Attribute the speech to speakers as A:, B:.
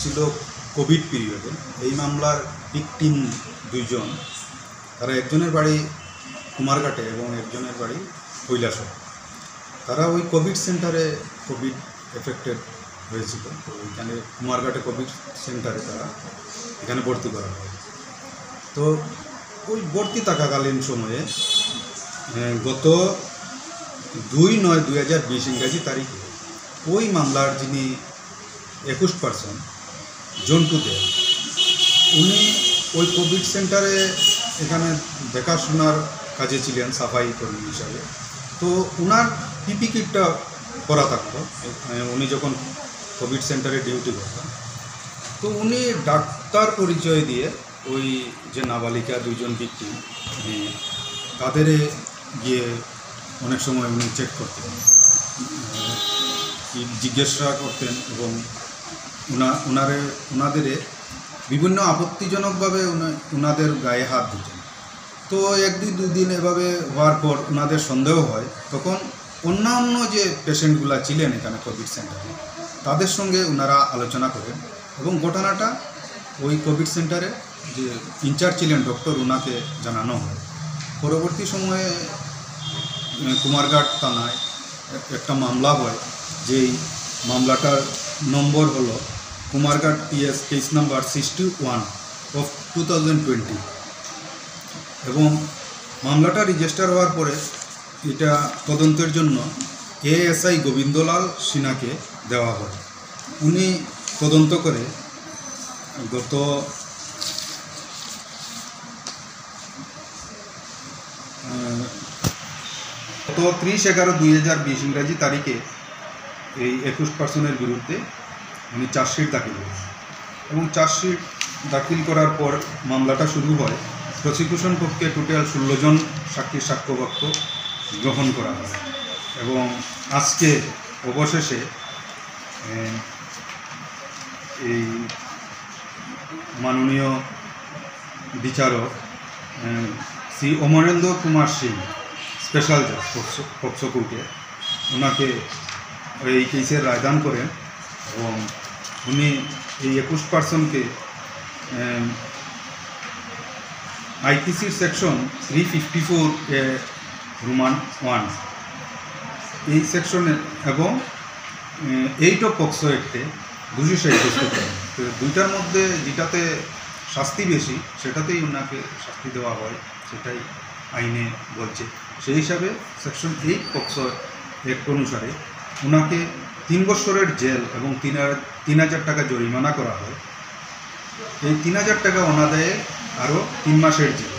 A: ছিল কোভিড পিরিয়ডে। এই মামলার ভিকটিম দুইজন, তারা একজনের বাড়ি কুমারঘাটে এবং একজনের বাড়ি কৈলাসে। তারা ওই কোভিড সেন্টারে কোভিড এফেক্টেড হয়েছিল। তো ওইখানে কুমারঘাটে কোভিড সেন্টারে তারা এখানে ভর্তি করা হয়। তো ওই ভর্তি থাকাকালীন সময়ে গত 2/9/2020 ইংরাজি তারিখে ওই মামলার যিনি 21% জন্টু দে, উনি ওই কোভিড সেন্টারে এখানে দেখাশোনার কাজে ছিলেন সাফাই কর্মী হিসাবে। তো ওনার পিপি কিটটা করা থাকতো উনি যখন কোভিড সেন্টারে ডিউটি করতেন। তো উনি ডাক্তার পরিচয় দিয়ে ওই যে নাবালিকা দুইজন ভিকটিম তাদের গিয়ে অনেক সময় উনি চেক করতেন, জিজ্ঞাসা করতেন এবং ওনাদের বিভিন্ন আপত্তিজনকভাবে ওনাদের গায়ে হাত দিতেন। তো 1-2 দিন এভাবে হওয়ার পর ওনাদের সন্দেহ হয়। তখন অন্যান্য যে পেশেন্টগুলো ছিলেন এখানে কোভিড সেন্টারে তাদের সঙ্গে ওনারা আলোচনা করেন এবং ঘটনাটা ওই কোভিড সেন্টারে যে ইনচার্জ ছিলেন ডক্টর, ওনাকে জানানো হয়। পরবর্তী সময়ে কুমারঘাট থানায় একটা মামলা হয়, যেই মামলাটার নম্বর হলো কুমারঘাট PS কেস নাম্বার 61/2020 এবং মামলাটা রেজিস্টার হওয়ার পরে এটা তদন্তের জন্য ASI গোবিন্দলাল সিনহাকে দেওয়া হয়। উনি তদন্ত করে গত 30/11/2020 ইংরাজি তারিখে এই 21% বিরুদ্ধে উনি চার্জশিট দাখিল করেন এবং চার্জশিট দাখিল করার পর মামলাটা শুরু হয়। প্রসিকিউশন পক্ষে টোটাল 16 জন সাক্ষীর সাক্ষ্যবাক্য গ্রহণ করা হয় এবং আজকে অবশেষে এই মাননীয় বিচারক শ্রী অমরেন্দ্র কুমার সিং, স্পেশাল জাজ পক্সো কোর্টে, ওনাকে এই কেসের রায়দান করেন এবং উনি এই 21%কে IPCর সেকশন 354(1) এই সেকশনে এবং 8 অফ পক্সো অ্যাক্টে দোষী সাব্যস্ত করেন। তো দুইটার মধ্যে যেটাতে শাস্তি বেশি সেটাতেই ওনাকে শাস্তি দেওয়া হয়, সেটাই আইনে বলছে। সেই হিসাবে সেকশন 8 পক্সো অ্যাক্ট অনুসারে ওনাকে 3 বছরের জেল এবং 3000 টাকা জরিমানা করা হয়। এই 3000 টাকা অনাদায়ে আরও 3 মাসের জেল।